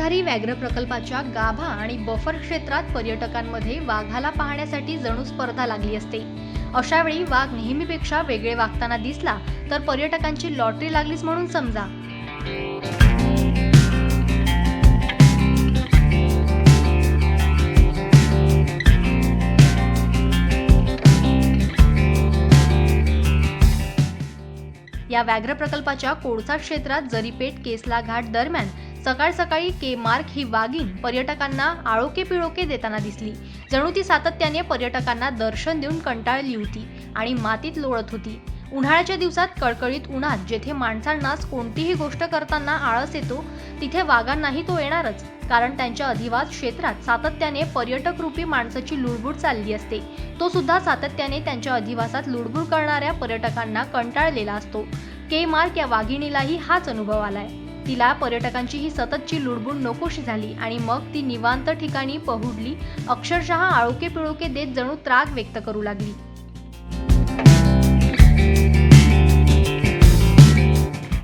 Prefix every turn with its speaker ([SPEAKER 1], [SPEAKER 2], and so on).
[SPEAKER 1] अंधारी व्याघ्र प्रकल्पाच्या गाभा आणि बफर क्षेत्रात पर्यटकांमध्ये वाघाला पाहण्यासाठी जणू स्पर्धा लागली असते। अशा वेळी वाघ नेहमीपेक्षा वेगळे वागताना दिसला तर पर्यटकांची लॉटरी लागलीच म्हणून समजा। या व्याघ्र प्रकल्पाच्या कोळसा क्षेत्रात जरीपेट केसला घाट दरम्यान सकाळ सकाळी के मार्क ही वाघीण पर्यटकांना आळोके पिळोके देताना दिसली। जणू ती सातत्याने पर्यटकांना दर्शन देऊन कंटाळली होती आणि मातीत लोळत होती। उन्हाळ्याच्या दिवसात कळकळीत उन्हात जेथे माणसांनाच कोणतीही गोष्ट करताना आळस येतो तिथे वाघांनाही तो येणारच, कारण त्यांच्या अधिवास क्षेत्रात सातत्याने पर्यटक रूपी माणसाची लुडबुड चालली असते। तो सुद्धा सातत्याने त्यांच्या अधिवासात लुडबुड करणाऱ्या पर्यटकांना कंटाळलेला असतो। के मार्क या वाघिणीलाही हाच अनुभव आलाय। तिला पर्यटकांची ही सततची लुडबुड नकोशी झाली आणि मग ती निवांत ठिकाणी पहुडली, अक्षरशः आळोके पिळोके देत जणू त्राग व्यक्त करू लागली।